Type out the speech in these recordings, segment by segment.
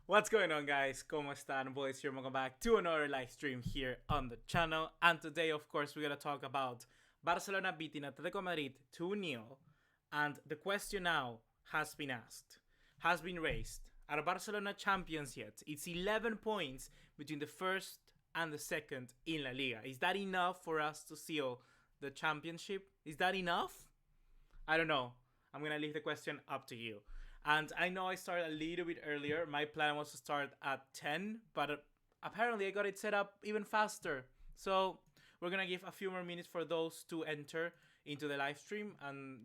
What's going on, guys? ¿Cómo están, boys? Here, welcome back to another live stream here on the channel. And today, of course, we're gonna talk about Barcelona beating Atletico Madrid 2-0. And the question now has been asked, has been raised. Are Barcelona champions yet? It's 11 points between the first and the second in La Liga. Is that enough for us to seal the championship? Is that enough? I don't know. I'm gonna leave the question up to you. And I know I started a little bit earlier. My plan was to start at 10, but apparently I got it set up even faster. So we're gonna give a few more minutes for those to enter into the live stream. And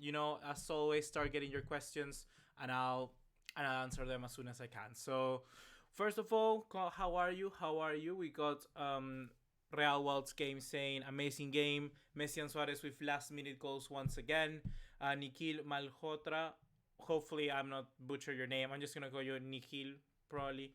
as always, start getting your questions, and I'll answer them as soon as I can. So first of all, how are you? How are you? We got Real World's game saying amazing game. Messi and Suarez with last minute goals once again. Nikhil Malhotra, hopefully I'm not butcher your name. I'm just gonna call you Nikhil, probably.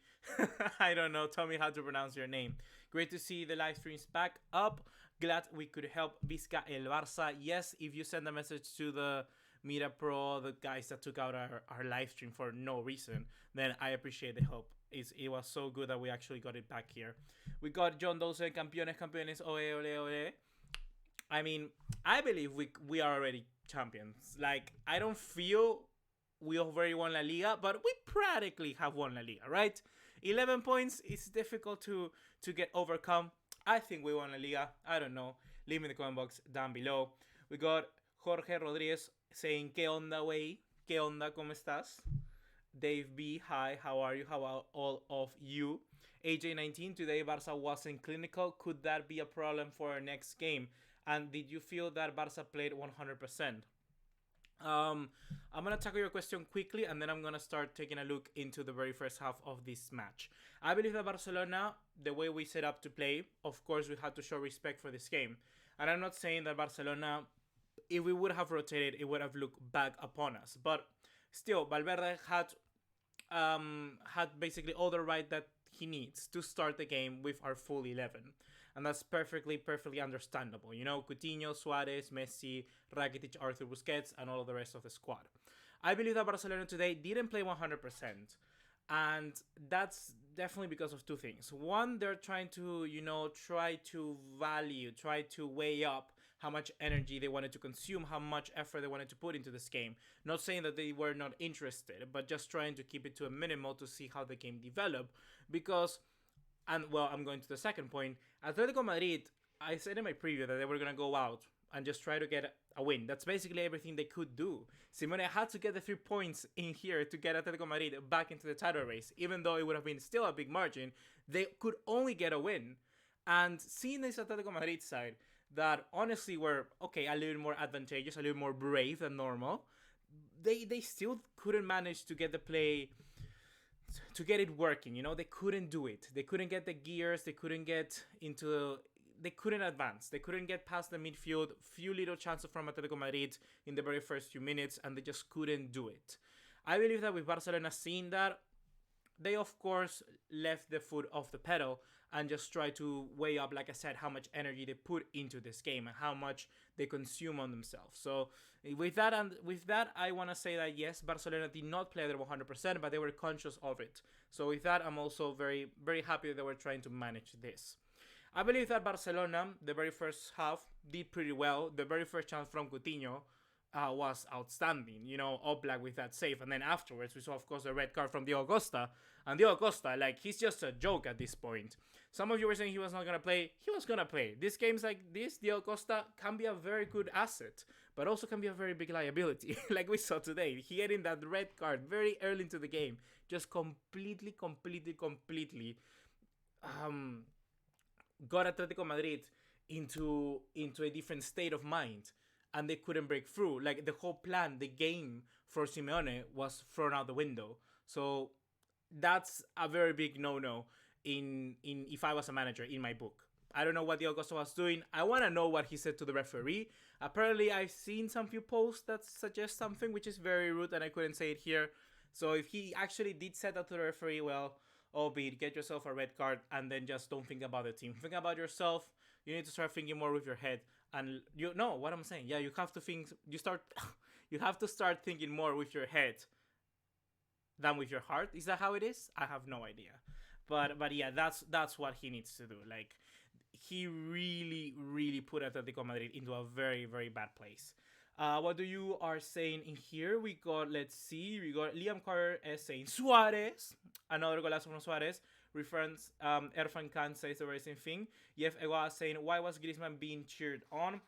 I don't know. Tell me how to pronounce your name. Great to see the live streams back up. Glad we could help Vizca el Barça. Yes, if you send a message to the Mira Pro, the guys that took out our live stream for no reason, then I appreciate the help. It was so good that we actually got it back here. We got John Dawson, campeones, ole, ole, ole. I mean, I believe we are already champions. Like, I don't feel we already won La Liga, but we practically have won La Liga, right? 11 points is difficult to get overcome. I think we won La Liga. I don't know. Leave me in the comment box down below. We got Jorge Rodriguez saying, ¿Qué onda, wey? ¿Qué onda? ¿Cómo estás? Dave B, hi, how are you? How are all of you? AJ19, today Barca wasn't clinical. Could that be a problem for our next game? And did you feel that Barca played 100%? I'm gonna tackle your question quickly, and then I'm gonna start taking a look into the very first half of this match. I believe that Barcelona, the way we set up to play, of course we had to show respect for this game. And I'm not saying that Barcelona, if we would have rotated, it would have looked back upon us. But still, Valverde had basically all the right that he needs to start the game with our full 11. And that's perfectly understandable. Coutinho, Suarez, Messi, Rakitic, Arthur Busquets, and all of the rest of the squad. I believe that Barcelona today didn't play 100%. And that's definitely because of two things. One, they're trying to, try to weigh up how much energy they wanted to consume, how much effort they wanted to put into this game. Not saying that they were not interested, but just trying to keep it to a minimal to see how the game developed. Because, and well, I'm going to the second point. Atletico Madrid, I said in my preview that they were going to go out and just try to get a win. That's basically everything they could do. Simeone had to get the 3 points in here to get Atletico Madrid back into the title race. Even though it would have been still a big margin, they could only get a win. And seeing this Atletico Madrid side that honestly were, okay, a little more advantageous, a little more brave than normal, they still couldn't manage to get the play, to get it working. They couldn't do it. They couldn't get the gears. They couldn't get into... They couldn't advance. They couldn't get past the midfield. Few little chances from Atletico Madrid in the very first few minutes, and they just couldn't do it. I believe that with Barcelona seeing that, they of course left the foot off the pedal and just tried to weigh up, like I said, how much energy they put into this game and how much they consume on themselves. So with that, I want to say that yes, Barcelona did not play at 100%, but they were conscious of it. So with that, I'm also very, very happy that they were trying to manage this. I believe that Barcelona, the very first half, did pretty well. The very first chance from Coutinho was outstanding. Oblak with that save. And then afterwards, we saw, of course, the red card from Diogo Costa. And Diogo Costa, he's just a joke at this point. Some of you were saying he was not going to play. He was going to play. These games like this, Diogo Costa can be a very good asset, but also can be a very big liability, like we saw today. He getting that red card very early into the game. Just completely got Atletico Madrid into a different state of mind, and they couldn't break through. Like, the whole plan, the game for Simeone was thrown out the window. So that's a very big no-no in if I was a manager, in my book. I don't know what Diogo Costa was doing. I want to know what he said to the referee. Apparently, I've seen some few posts that suggest something which is very rude, and I couldn't say it here. So if he actually did say that to the referee, well, albeit get yourself a red card and then just don't think about the team. Think about yourself. You need to start thinking more with your head. And you know what I'm saying. Yeah, you have to think. You have to start thinking more with your head than with your heart. Is that how it is? I have no idea. But yeah, that's what he needs to do. Like, he really put Atletico Madrid into a very bad place. What do you are saying in here? We got, let's see, we got Liam Carter is saying Suarez, another golazo from Suarez. Reference Erfan Khan says the very same thing. Yef Ewa saying, why was Griezmann being cheered on?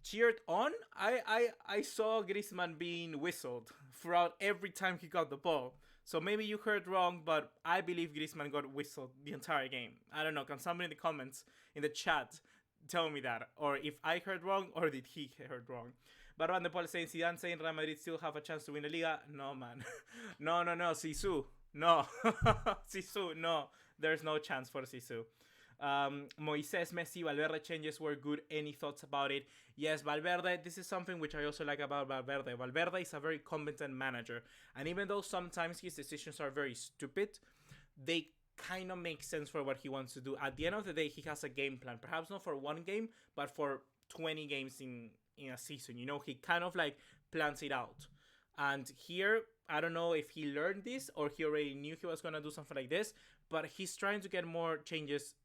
Cheered on? I saw Griezmann being whistled throughout every time he got the ball. So maybe you heard wrong, but I believe Griezmann got whistled the entire game. I don't know. Can somebody in the comments, in the chat, tell me that? Or if I heard wrong, or did he heard wrong? But Van de Paul saying, Zidane saying Real Madrid still have a chance to win the Liga. No, man. no. Sisu. No. Sisu, no. There's no chance for Sisu. Moises, Messi, Valverde changes were good. Any thoughts about it? Yes, Valverde, this is something which I also like about Valverde. Valverde is a very competent manager. And even though sometimes his decisions are very stupid, they kind of make sense for what he wants to do. At the end of the day, he has a game plan. Perhaps not for one game, but for 20 games in a season. You know, he kind of like plans it out. And here, I don't know if he learned this or he already knew he was going to do something like this, but he's trying to get more changes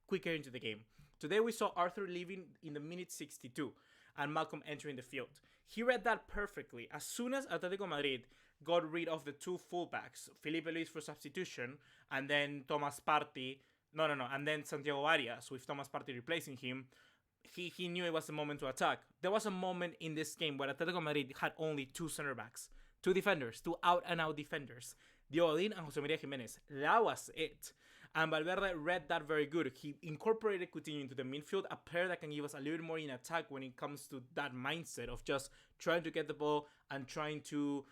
quicker into the game. Today we saw Arthur leaving in the minute 62 and Malcolm entering the field. He read that perfectly. As soon as Atletico Madrid got rid of the two fullbacks, Felipe Luis for substitution, and then Thomas Partey, and then Santiago Arias with Thomas Partey replacing him, he knew it was the moment to attack. There was a moment in this game where Atletico Madrid had only two center backs, two defenders, two out-and-out defenders, Diogo Godin and Jose Maria Jimenez. That was it. And Valverde read that very good. He incorporated Coutinho into the midfield, a player that can give us a little bit more in attack when it comes to that mindset of just trying to get the ball and trying to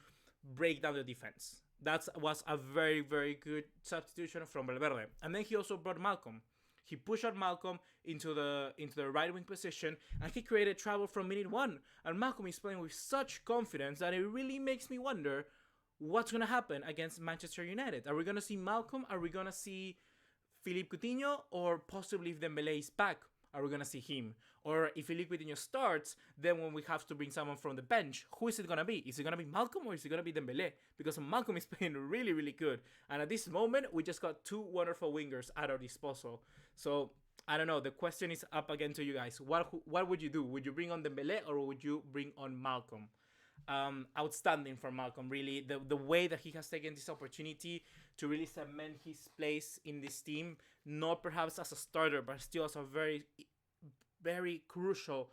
break down the defense. That was a very good substitution from Valverde. And then he also brought Malcolm. He pushed out Malcolm into the right wing position, and he created trouble from minute one. And Malcolm is playing with such confidence that it really makes me wonder what's going to happen against Manchester United. Are we going to see Malcolm? Are we going to see Philippe Coutinho? Or possibly if Dembele is back, are we going to see him? Or if Philippe Coutinho starts, then when we have to bring someone from the bench, who is it going to be? Is it going to be Malcolm or is it going to be Dembele? Because Malcolm is playing really good. And at this moment, we just got two wonderful wingers at our disposal. So, I don't know. The question is up again to you guys. What would you do? Would you bring on Dembele or would you bring on Malcolm? Outstanding for Malcolm, really. The way that he has taken this opportunity to really cement his place in this team, not perhaps as a starter, but still as a very crucial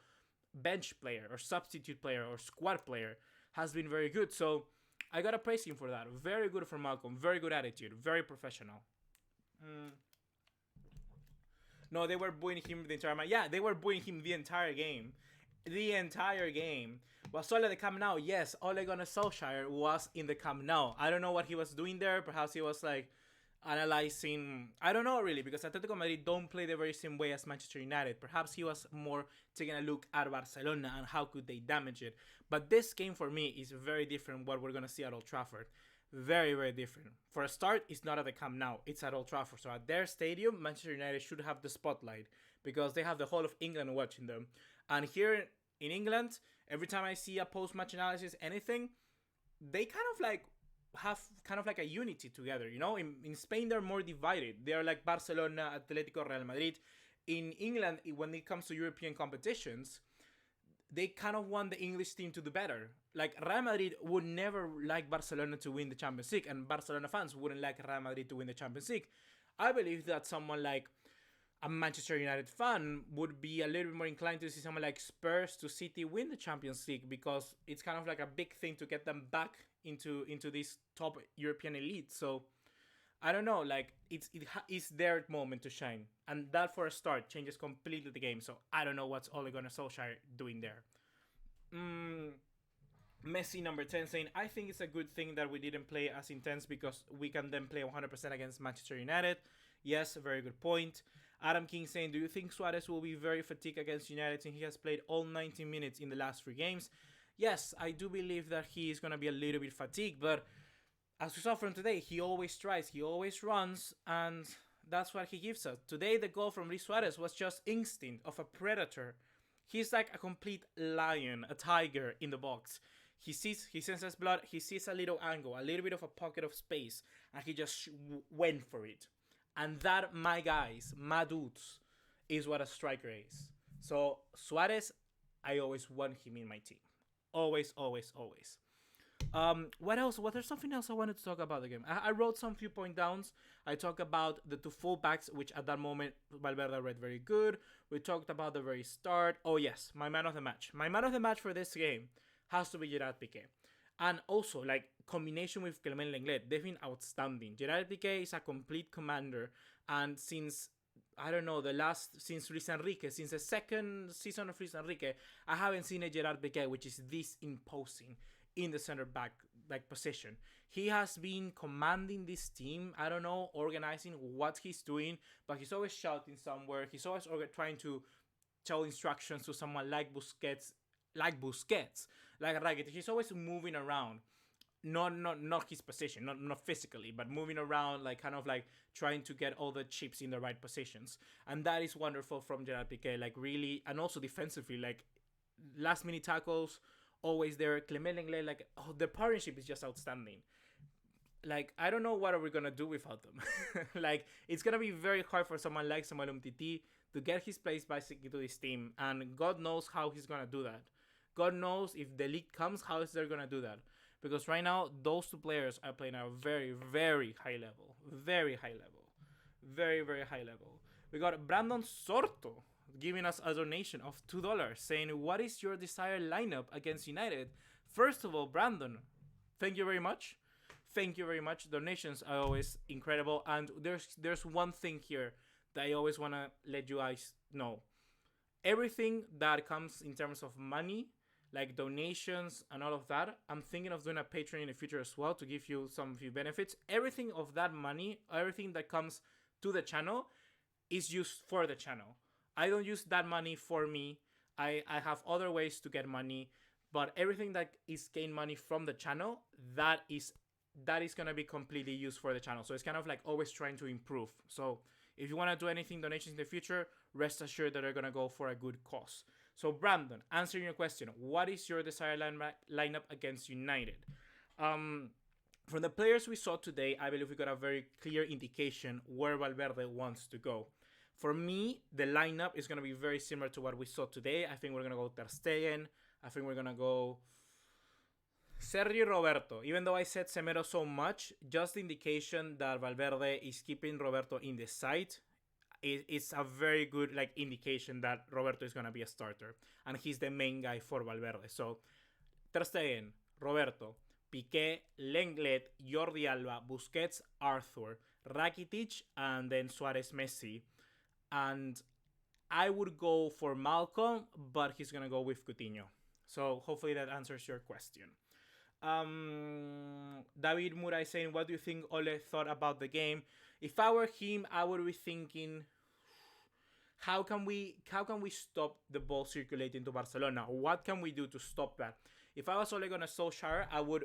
bench player or substitute player or squad player, has been very good. So I gotta praise him for that. Very good for Malcolm. Very good attitude. Very professional. No, they were booing him the entire match. Yeah, they were booing him the entire game. The entire game. Was Ole the Camp Nou? Yes, Ole Gunnar Solskjaer was in the Camp Nou. I don't know what he was doing there. Perhaps he was like analyzing. I don't know really, because Atletico Madrid don't play the very same way as Manchester United. Perhaps he was more taking a look at Barcelona and how could they damage it. But this game for me is very different what we're gonna see at Old Trafford. Very different. For a start, it's not at the Camp Nou. It's at Old Trafford. So at their stadium, Manchester United should have the spotlight because they have the whole of England watching them. And here in England, every time I see a post-match analysis, anything, they kind of like have kind of like a unity together, you know? In Spain, they're more divided. They're like Barcelona, Atletico, Real Madrid. In England, when it comes to European competitions, they kind of want the English team to do better. Like, Real Madrid would never like Barcelona to win the Champions League, and Barcelona fans wouldn't like Real Madrid to win the Champions League. I believe that someone like a Manchester United fan would be a little bit more inclined to see someone like Spurs to City win the Champions League, because it's kind of like a big thing to get them back into this top European elite. So I don't know, like it's their moment to shine, and that for a start changes completely the game. So I don't know what's Ole Gunnar Solskjaer doing there. Messi number 10 saying, I think it's a good thing that we didn't play as intense because we can then play 100% against Manchester United. Yes, a very good point. Adam King saying, do you think Suarez will be very fatigued against United since he has played all 90 minutes in the last 3 games? Yes, I do believe that he is going to be a little bit fatigued, but as we saw from today, he always tries, he always runs, and that's what he gives us. Today, the goal from Luis Suarez was just instinct of a predator. He's like a complete lion, a tiger in the box. He senses blood, he sees a little angle, a little bit of a pocket of space, and he just went for it. And that, my guys, my dudes, is what a striker is. So Suarez, I always want him in my team. Always, always, always. What else? There's something else I wanted to talk about the game. I wrote some few point downs. I talked about the two fullbacks, which at that moment Valverde read very good. We talked about the very start. Oh yes, my man of the match. My man of the match for this game has to be Gerard Piqué. And also, like, combination with Clement Lenglet, they've been outstanding. Gerard Piqué is a complete commander, and since since Luis Enrique, since the second season of Luis Enrique, I haven't seen a Gerard Piqué which is this imposing in the center back like position. He has been commanding this team, I don't know, organizing what he's doing, but he's always shouting somewhere. He's always trying to tell instructions to someone like Busquets, like Rakitic. He's always moving around. Not his position, not physically, but moving around, like kind of like trying to get all the chips in the right positions. And that is wonderful from Gerard Piqué, like really, and also defensively, like last minute tackles, always there. Clement Lenglet, like, oh, the partnership is just outstanding. Like, I don't know what are we gonna do without them. Like, it's gonna be very hard for someone like Samuel Umtiti to get his place basically to this team, and God knows how he's gonna do that. God knows if the league comes, how is they gonna do that? Because right now, those two players are playing at a very, very high level. Very high level. Very, very high level. We got Brandon Sorto giving us a donation of $2, saying, what is your desired lineup against United? First of all, Brandon, thank you very much. Thank you very much. Donations are always incredible. And there's one thing here that I always want to let you guys know. Everything that comes in terms of money, like donations and all of that, I'm thinking of doing a Patreon in the future as well to give you some few benefits. Everything of that money, everything that comes to the channel is used for the channel. I don't use that money for me. I have other ways to get money, but everything that is gain money from the channel, that is going to be completely used for the channel. So it's kind of like always trying to improve. So if you want to do anything, donations in the future, rest assured that they're going to go for a good cause. So Brandon, answering your question, what is your desired lineup against United? From the players we saw today, I believe we got a very clear indication where Valverde wants to go. For me, the lineup is going to be very similar to what we saw today. I think we're going to go Ter Stegen. I think we're going to go Sergio Roberto. Even though I said Semedo so much, just the indication that Valverde is keeping Roberto in the side, it's a very good like indication that Roberto is going to be a starter. And he's the main guy for Valverde. So, Ter Stegen, Roberto, Piqué, Lenglet, Jordi Alba, Busquets, Arthur, Rakitic, and then Suarez, Messi. And I would go for Malcolm, but he's going to go with Coutinho. So, hopefully that answers your question. David Murai saying, what do you think Ole thought about the game? If I were him, I would be thinking, how can we stop the ball circulating to Barcelona? What can we do to stop that? If I was Ole Gunnar Solskjaer, I would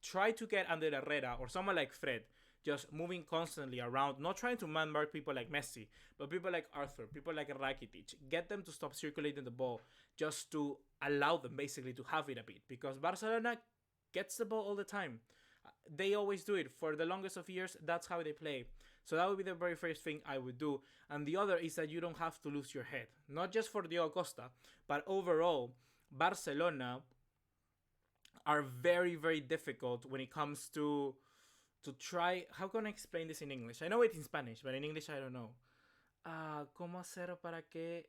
try to get Ander Herrera or someone like Fred, just moving constantly around, not trying to man-mark people like Messi, but people like Arthur, people like Rakitic. Get them to stop circulating the ball, just to allow them basically to have it a bit. Because Barcelona gets the ball all the time. They always do it. For the longest of years, that's how they play. So that would be the very first thing I would do. And the other is that you don't have to lose your head. Not just for Diego Costa, but overall, Barcelona are very, very difficult when it comes to try... How can I explain this in English? I know it in Spanish, but in English I don't know. ¿Cómo hacer para que...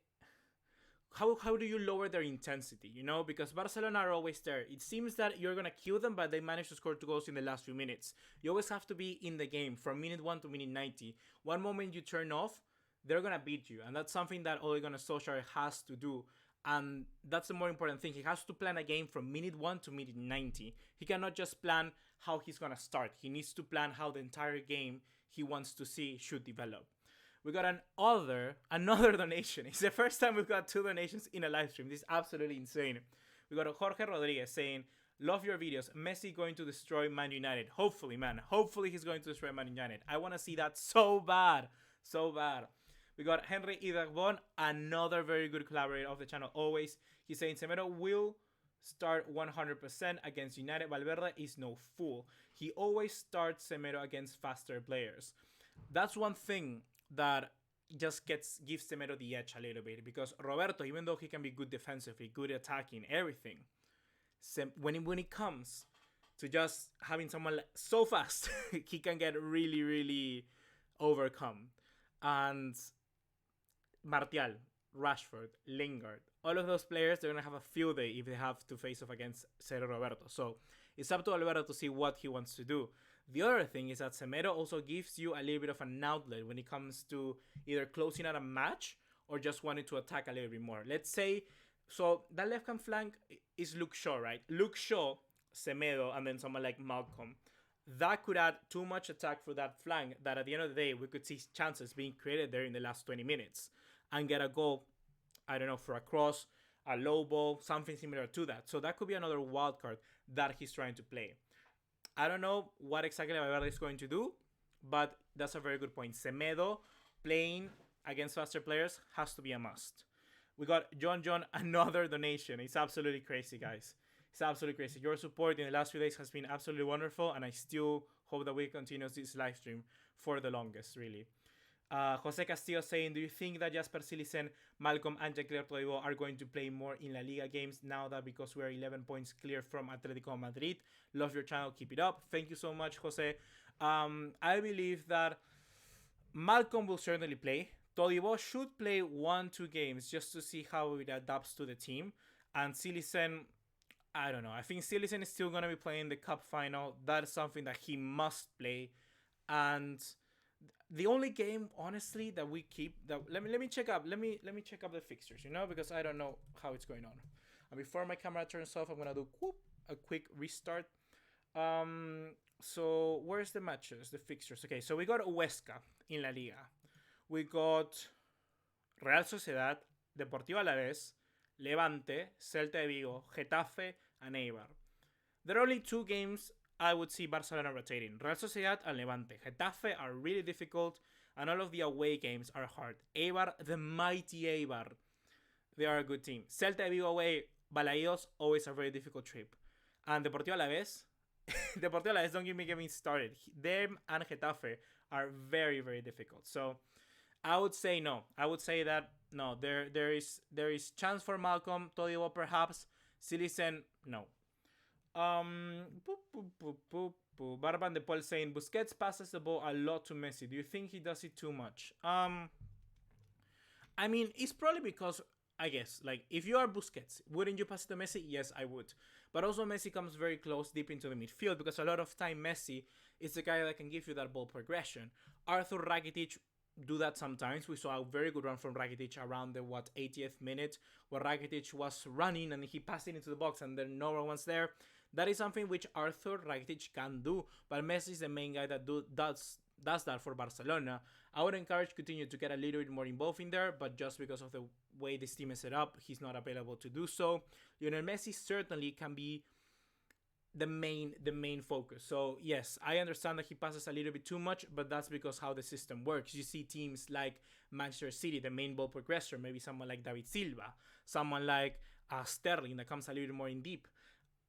How do you lower their intensity, you know? Because Barcelona are always there. It seems that you're going to kill them, but they manage to score 2 goals in the last few minutes. You always have to be in the game from minute 1 to minute 90. One moment you turn off, they're going to beat you. And that's something that Ole Gunnar Solskjaer has to do. And that's the more important thing. He has to plan a game from minute 1 to minute 90. He cannot just plan how he's going to start. He needs to plan how the entire game he wants to see should develop. We got another donation. It's the first time we've got 2 donations in a live stream. This is absolutely insane. We got Jorge Rodriguez saying, love your videos. Messi going to destroy Man United. Hopefully, man. Hopefully he's going to destroy Man United. I want to see that so bad. So bad. We got Henry Idarbon, another very good collaborator of the channel always. He's saying Semedo will start 100% against United. Valverde is no fool. He always starts Semedo against faster players. That's one thing that just gives Semedo the edge a little bit, because Roberto, even though he can be good defensively, good attacking, everything, when it comes to just having someone so fast, he can get really, really overcome. And Martial, Rashford, Lingard, all of those players, they're going to have a field day if they have to face off against Sergio Roberto. So it's up to Alberto to see what he wants to do. The other thing is that Semedo also gives you a little bit of an outlet when it comes to either closing out a match or just wanting to attack a little bit more. Let's say, so that left-hand flank is Luke Shaw, right? Luke Shaw, Semedo, and then someone like Malcolm. That could add too much attack for that flank that at the end of the day, we could see chances being created there in the last 20 minutes and get a goal, I don't know, for a cross, a low ball, something similar to that. So that could be another wild card that he's trying to play. I don't know what exactly Valverde is going to do, but that's a very good point. Semedo playing against faster players has to be a must. We got John, another donation. It's absolutely crazy, guys. It's absolutely crazy. Your support in the last few days has been absolutely wonderful, and I still hope that we continue this live stream for the longest, really. Jose Castillo saying, do you think that Jasper Cillisen, Malcolm, and Jean-Claire Todibo are going to play more in La Liga games now that because we're 11 points clear from Atletico Madrid? Love your channel. Keep it up. Thank you so much, Jose. I believe that Malcolm will certainly play. Todibo should play 1-2 games just to see how it adapts to the team. And Cillisen, I don't know. I think Cillisen is still going to be playing the cup final. That is something that he must play. And the only game, honestly, that we keep that let me check up the fixtures, because I don't know how it's going on. And before my camera turns off, I'm gonna do a quick restart. So where's the matches, the fixtures? Okay, so we got Huesca in La Liga. We got Real Sociedad, Deportivo Alavés, Levante, Celta de Vigo, Getafe, and Eibar. There are only 2 games I would see Barcelona rotating. Real Sociedad and Levante. Getafe are really difficult, and all of the away games are hard. Eibar, the mighty Eibar, they are a good team. Celta de Vigo away, Balaídos, always a very difficult trip. And Deportivo Alavés, don't get me started. Them and Getafe are very, very difficult. So I would say no. I would say that no. There is chance for Malcolm, Todibo perhaps, Cillisen, no. Barban de Paul saying Busquets passes the ball a lot to Messi. Do you think he does it too much? I mean, it's probably because, I guess, like, if you are Busquets, wouldn't you pass it to Messi? Yes, I would. But also Messi comes very close deep into the midfield, because a lot of time Messi is the guy that can give you that ball progression. Arthur Rakitic do that sometimes. We saw a very good run from Rakitic around the 80th minute, where Rakitic was running and he passed it into the box and then no one was there. That is something which Arthur Rakitic can do, but Messi is the main guy that does that for Barcelona. I would encourage Coutinho to get a little bit more involved in there, but just because of the way this team is set up, he's not available to do so. Lionel Messi certainly can be the main focus. So yes, I understand that he passes a little bit too much, but that's because how the system works. You see teams like Manchester City, the main ball progressor, maybe someone like David Silva, someone like Sterling that comes a little bit more in deep.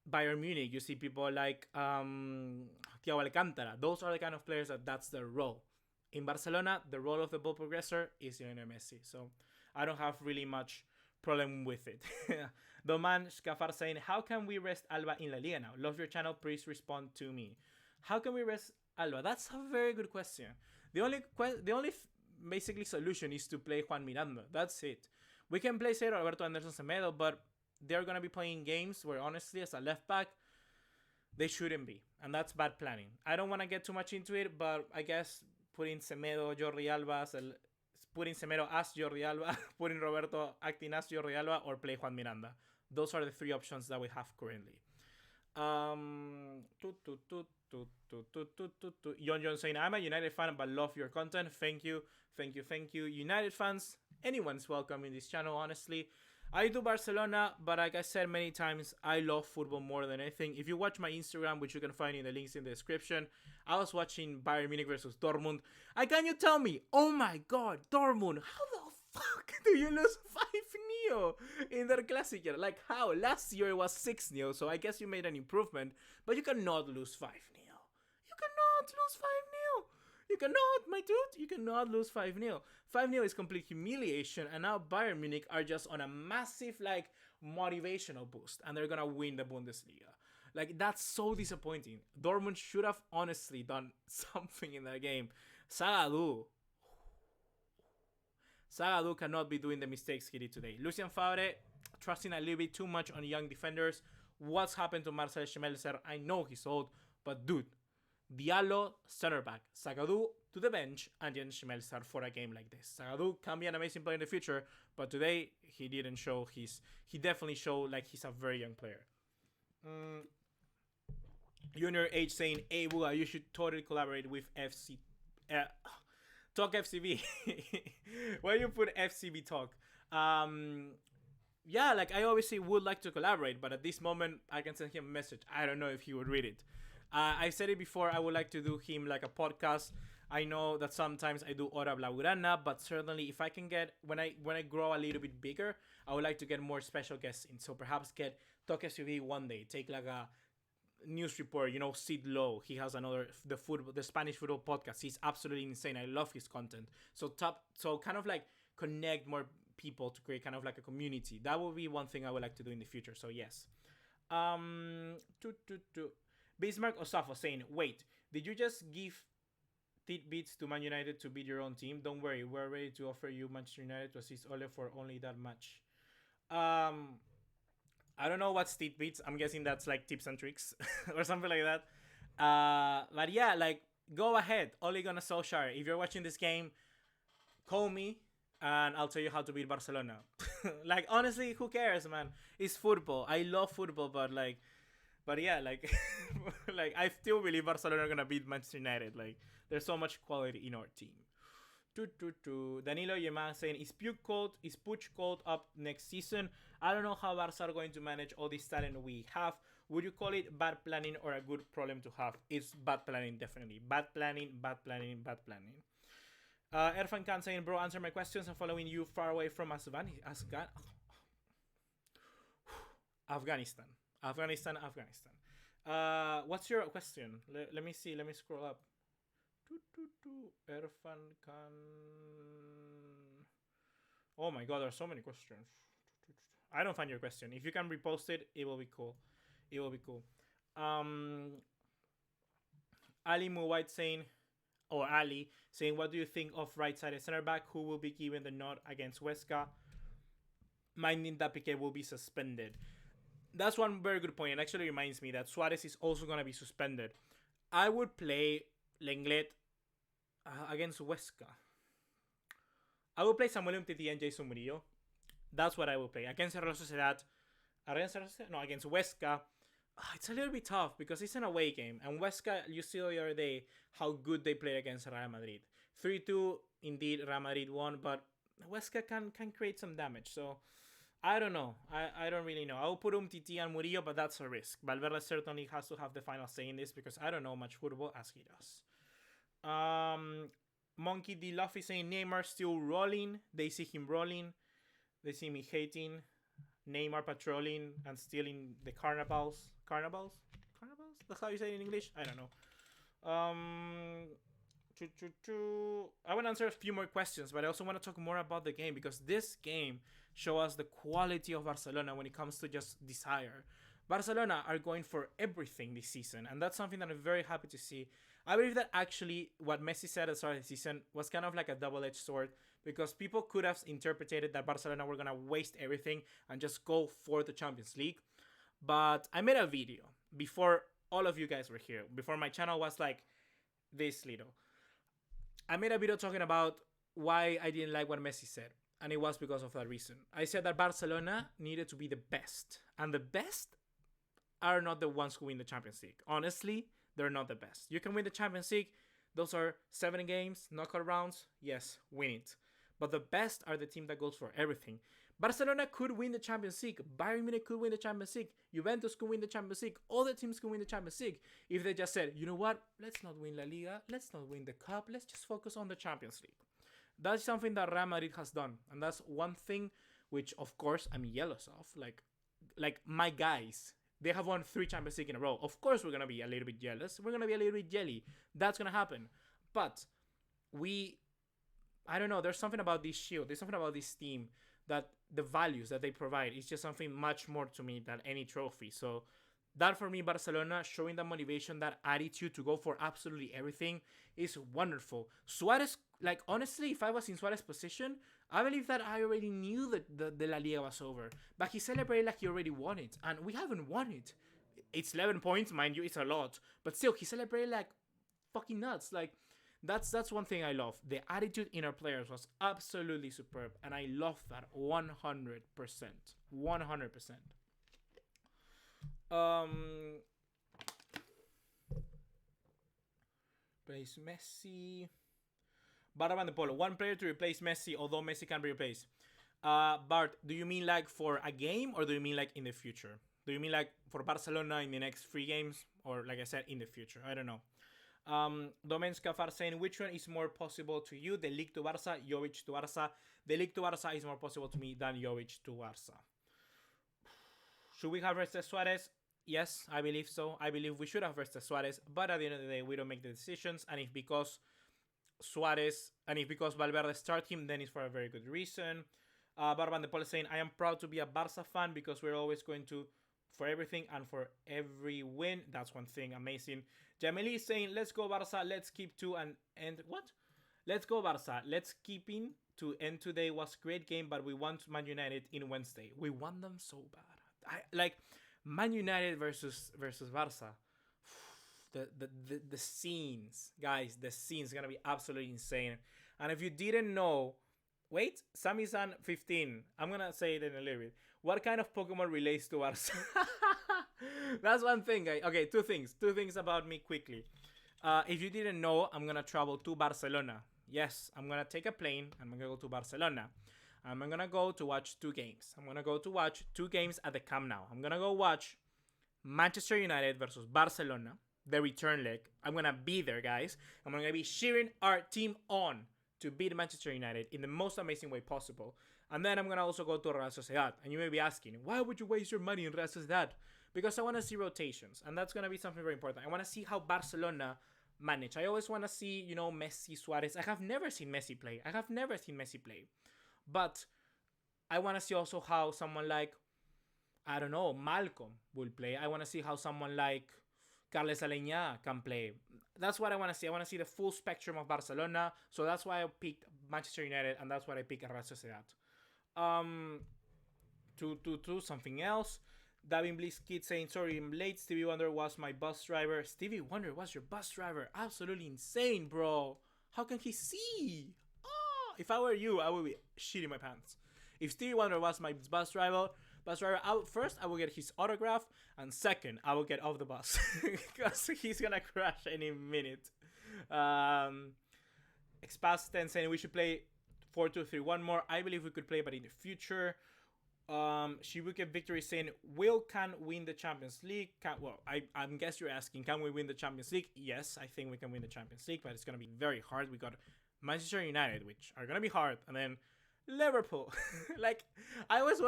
Bayern Munich, you see people like Thiago Alcantara. Those are the kind of players that's their role. In Barcelona, the role of the ball progressor is Lionel Messi. So I don't have really much problem with it. Doman Scafar saying, how can we rest Alba in La Liga now? Love your channel, please respond to me. How can we rest Alba? That's a very good question. The only basically solution is to play Juan Miranda. That's it. We can play Sergio Roberto Anderson Semedo, but they're going to be playing games where, honestly, as a left back, they shouldn't be. And that's bad planning. I don't want to get too much into it, but I guess putting Semedo, Jordi Alba, putting Semedo as Jordi Alba, putting Roberto acting as Jordi Alba, or play Juan Miranda. Those are the 3 options that we have currently. John saying, I'm a United fan, but love your content. Thank you. United fans, anyone's welcome in this channel, honestly. I do Barcelona, but like I said many times, I love football more than anything. If you watch my Instagram, which you can find in the links in the description, I was watching Bayern Munich versus Dortmund. Can you tell me, oh my god, Dortmund, how the fuck do you lose 5-0? 5-0 in their Classicer. Like, how? Last year it was 6-0, so I guess you made an improvement, but you cannot lose 5-0. You cannot lose 5-0. You cannot, my dude. You cannot lose 5-0. 5-0 is complete humiliation, and now Bayern Munich are just on a massive, like, motivational boost, and they're gonna win the Bundesliga. Like, that's so disappointing. Dortmund should have honestly done something in that game. Zagadou cannot be doing the mistakes he did today. Lucien Favre, trusting a little bit too much on young defenders. What's happened to Marcel Schmelzer? I know he's old, but dude, Diallo, center back. Zagadou to the bench, and Jens Schmelzer for a game like this. Zagadou can be an amazing player in the future, but today he didn't show he definitely showed like he's a very young player. Junior H saying, hey, Buga, you should totally collaborate with FC. Talk FCB. Why you put FCB Talk? Yeah, like I obviously would like to collaborate, but at this moment I can send him a message. I don't know if he would read it. I said it before, I would like to do him like a podcast. I know that sometimes I do Hora Blaugrana, but certainly if I can get, when I grow a little bit bigger, I would like to get more special guests in. So perhaps get Talk SUV one day, take like a news report, you know, Sid Lowe. He has another, the Spanish football podcast. He's absolutely insane. I love his content. So kind of like connect more people to create kind of like a community. That would be one thing I would like to do in the future. So yes. Bismarck Osafo saying, wait, did you just give tidbits to Man United to beat your own team? Don't worry, we're ready to offer you Manchester United to assist Ole for only that much. I don't know what's tidbits. I'm guessing that's like tips and tricks or something like that. But yeah, like go ahead. Ole Gunnar Solskjaer, if you're watching this game, call me and I'll tell you how to beat Barcelona. Like honestly, who cares, man? It's football. I love football, but yeah, like like I still believe Barcelona are gonna beat Manchester United. Like there's so much quality in our team. Danilo Yeman saying, is Puig called up next season? I don't know how Barca are going to manage all this talent we have. Would you call it bad planning or a good problem to have? It's bad planning, definitely. Bad planning. Erfan Khan saying, bro, answer my questions. I'm following you far away from Afghanistan. What's your question? Let me see. Let me scroll up. Erfan Khan. Oh my god, there are so many questions. I don't find your question. If you can repost it, it will be cool. Ali Muwait saying, what do you think of right-sided center back who will be given the nod against Huesca, minding that Piqué will be suspended? That's one very good point. It actually reminds me that Suarez is also going to be suspended. I would play Lenglet against Huesca. I will play Samuel Umtiti and Jason Murillo. That's what I will play. Against Real Sociedad. Against Huesca. It's a little bit tough because it's an away game. And Huesca, you saw the other day how good they played against Real Madrid. 3-2, indeed, Real Madrid won, but Huesca can create some damage. So, I don't know. I don't really know. I will put Umtiti and Murillo, but that's a risk. Valverde certainly has to have the final say in this because I don't know much football as he does. Monkey D. Luffy saying Neymar still rolling. They see him rolling. They see me hating. Neymar patrolling and stealing the carnivals. Carnivals? That's how you say it in English? I don't know. I want to answer a few more questions, but I also want to talk more about the game because this game shows us the quality of Barcelona when it comes to just desire. Barcelona are going for everything this season, and that's something that I'm very happy to see. I believe that actually what Messi said at the start of the season was kind of like a double-edged sword because people could have interpreted that Barcelona were going to waste everything and just go for the Champions League. But I made a video before all of you guys were here, before my channel was like this little. I made a video talking about why I didn't like what Messi said, and it was because of that reason. I said that Barcelona needed to be the best, and the best are not the ones who win the Champions League. Honestly, they're not the best. You can win the Champions League. Those are 7 games, knockout rounds. Yes, win it. But the best are the team that goes for everything. Barcelona could win the Champions League. Bayern Munich could win the Champions League. Juventus could win the Champions League. All the teams could win the Champions League if they just said, you know what? Let's not win La Liga. Let's not win the Cup. Let's just focus on the Champions League. That's something that Real Madrid has done. And that's one thing which of course I'm jealous of. Like my guys, they have won 3 Champions League in a row. Of course we're gonna be a little bit jealous. We're gonna be a little bit jelly. That's gonna happen. But I don't know. There's something about this shield. There's something about this team that the values that they provide is just something much more to me than any trophy. So that for me, Barcelona showing that motivation, that attitude to go for absolutely everything is wonderful. Suarez, like honestly, if I was in Suarez's position, I believe that I already knew that the La Liga was over. But he celebrated like he already won it. And we haven't won it. It's 11 points, mind you, it's a lot. But still, he celebrated like fucking nuts. Like, that's one thing I love. The attitude in our players was absolutely superb. And I love that 100%. 100%. Replace Messi. Baraban de Polo. One player to replace Messi, although Messi can be replaced. Bart, do you mean like for a game or do you mean like in the future? Do you mean like for Barcelona in the next 3 games? Or like I said, in the future? I don't know. Domen Scafar saying, which one is more possible to you? The League to Barca, Jovic to Barca. The League to Barca is more possible to me than Jovic to Barca. Should we have rested Suarez? Yes, I believe so. I believe we should have rested Suarez, but at the end of the day, we don't make the decisions. And if because Valverde start him, then it's for a very good reason. Barban de Paul is saying, I am proud to be a Barca fan because we're always going to for everything and for every win. That's one thing. Amazing. Jameli is saying, let's go Barca. Let's keep to and end. What? Let's go Barca. Let's keep in to end today. Was great game, but we want Man United in Wednesday. We want them so bad. Like Man United versus Barca. The scenes, guys, the scenes gonna be absolutely insane. And if you didn't know, wait, Sami-san 15. I'm gonna say it in a little bit. What kind of Pokemon relates to Barca? That's one thing, guys. Okay, two things about me quickly. If you didn't know, I'm gonna travel to Barcelona. Yes, I'm gonna take a plane and I'm gonna go to Barcelona. I'm gonna go to watch 2 games. I'm gonna go to watch 2 games at the Camp Nou. I'm gonna go watch Manchester United versus Barcelona, the return leg. I'm gonna be there, guys. I'm gonna be cheering our team on to beat Manchester United in the most amazing way possible. And then I'm gonna also go to Real Sociedad. And you may be asking, why would you waste your money in Real Sociedad? Because I wanna see rotations, and that's gonna be something very important. I wanna see how Barcelona manage. I always wanna see, Messi, Suarez. I have never seen Messi play. But I want to see also how someone like, I don't know, Malcolm will play. I want to see how someone like Carles Aleñá can play. That's what I want to see. I want to see the full spectrum of Barcelona. So that's why I picked Manchester United, and that's why I picked Real Sociedad. To something else. Davin Bliss Kid saying, sorry, I'm late. Stevie Wonder was my bus driver. Stevie Wonder was your bus driver? Absolutely insane, bro. How can he see? If I were you, I would be shitting my pants. If Stevie Wonder was my bus driver, first I will get his autograph, and second I will get off the bus because he's gonna crash any minute. Expas 10 saying we should play 4-2-3-1 more. I believe we could play, but in the future. Shibuke Victory saying Will can win the Champions League. I guess you're asking, can we win the Champions League? Yes, I think we can win the Champions League, but it's gonna be very hard. We got Manchester United, which are gonna be hard, and then Liverpool. Like I always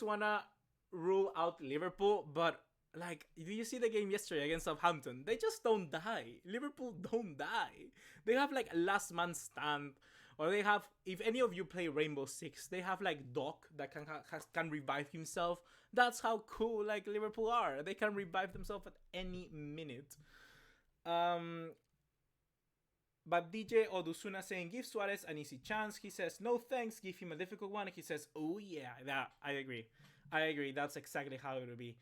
wanna rule out Liverpool, but like, do you see the game yesterday against Southampton? They just don't die. Liverpool don't die. They have like a last man stand, or they have, if any of you play Rainbow Six, they have like Doc that can revive himself. That's how cool like Liverpool are. They can revive themselves at any minute. But DJ Odusuna saying, give Suarez an easy chance. He says, no thanks, give him a difficult one. He says, oh yeah, that I agree. That's exactly how it will be.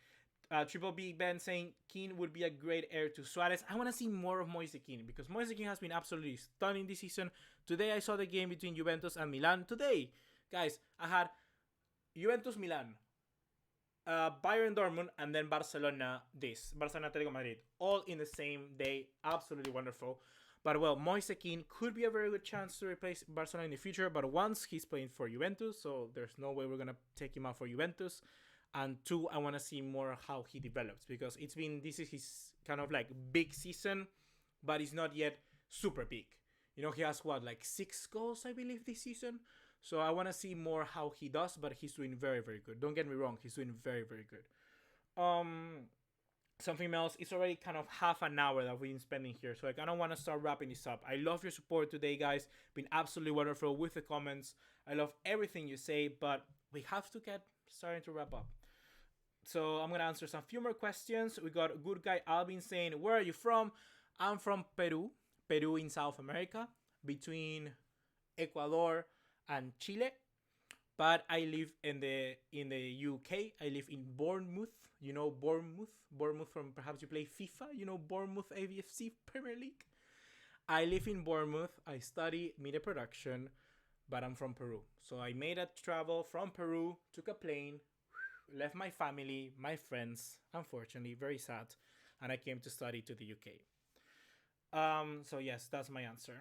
Triple B Ben saying, Keane would be a great heir to Suarez. I want to see more of Moise Keane, because Moise Keane has been absolutely stunning this season. Today I saw the game between Juventus and Milan. Today, guys, I had Juventus Milan, Bayern Dortmund, and then Barcelona Atletico Madrid, all in the same day. Absolutely wonderful. But well, Moise Keane could be a very good chance to replace Barcelona in the future, but once he's playing for Juventus, so there's no way we're going to take him out for Juventus. And 2, I want to see more how he develops, because this is his kind of like big season, but it's not yet super big. He has like 6 goals, I believe, this season. So I want to see more how he does, but he's doing very, very good. Don't get me wrong, he's doing very, very good. Something else, it's already kind of half an hour that we've been spending here, so I kind of want to start wrapping this up. I love your support today, guys. Been absolutely wonderful with the comments. I love everything you say, but we have to get starting to wrap up. So I'm gonna answer some few more questions. We got good guy Alvin saying, where are you from? I'm from Peru. Peru in South America, between Ecuador and Chile. But I live in the UK. I live in Bournemouth. You know Bournemouth? Bournemouth from, perhaps you play FIFA. You know Bournemouth AVFC Premier League? I live in Bournemouth. I study media production, but I'm from Peru. So I made a travel from Peru, took a plane, left my family, my friends, unfortunately, very sad, and I came to study to the UK. So yes, that's my answer.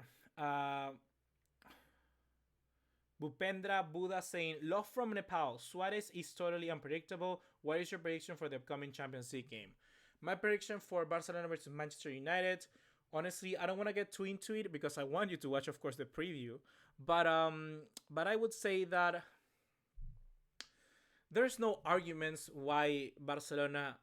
Bupendra Buddha saying, love from Nepal. Suarez is totally unpredictable. What is your prediction for the upcoming Champions League game? My prediction for Barcelona versus Manchester United. Honestly, I don't want to get too into it because I want you to watch, of course, the preview. But I would say that there's no arguments why Barcelona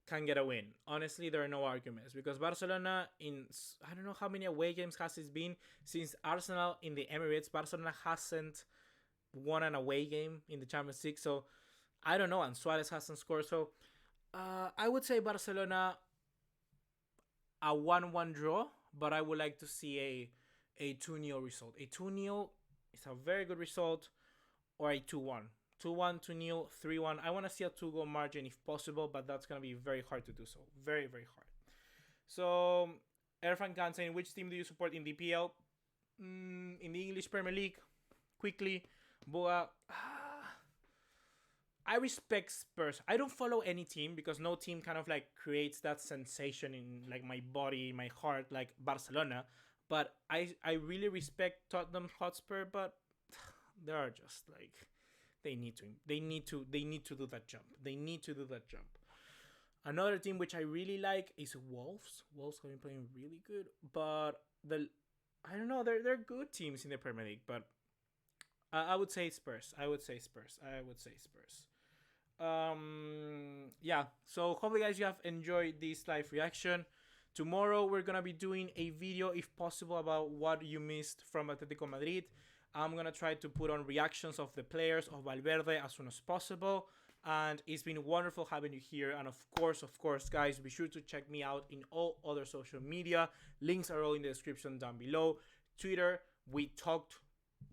can get a win. Honestly, there are no arguments because Barcelona, in I don't know how many away games has it been since Arsenal in the Emirates. Barcelona hasn't won an away game in the Champions League, so I don't know. And Suarez hasn't scored, so I would say Barcelona a 1-1 draw, but I would like to see a 2-0 result. A 2-0 is a very good result, or a 2-1. 2-1, 2-0, 3-1. I want to see a 2-goal margin if possible, but that's going to be very hard to do so. Very, very hard. So, Erfan Khan saying, which team do you support in the PL? In the English Premier League? Quickly. Boa. I respect Spurs. I don't follow any team because no team kind of like creates that sensation in like my body, my heart, like Barcelona. But I really respect Tottenham Hotspur, but they are just like... They need to do that jump. They need to do that jump. Another team which I really like is Wolves. Wolves have been playing really good, but I don't know. They're good teams in the Premier League, but I would say Spurs. Yeah. So hopefully, guys, you have enjoyed this live reaction. Tomorrow we're gonna be doing a video, if possible, about what you missed from Atletico Madrid. I'm going to try to put on reactions of the players of Valverde as soon as possible. And it's been wonderful having you here. And of course, guys, be sure to check me out in all other social media. Links are all in the description down below. Twitter, we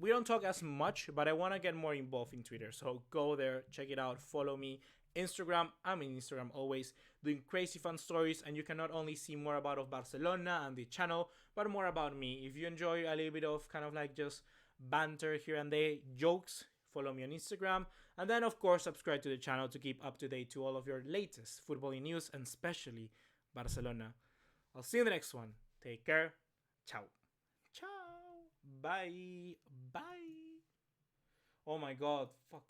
don't talk as much, but I want to get more involved in Twitter. So go there, check it out, follow me. Instagram, I'm in Instagram always, doing crazy fun stories, and you can not only see more about of Barcelona and the channel, but more about me. If you enjoy a little bit of kind of like just banter here and there, jokes, follow me on Instagram, and then of course subscribe to the channel to keep up to date to all of your latest footballing news, and especially Barcelona. I'll see you in the next one. Take care. Ciao. Ciao. Bye. Bye. Oh my god. Fuck.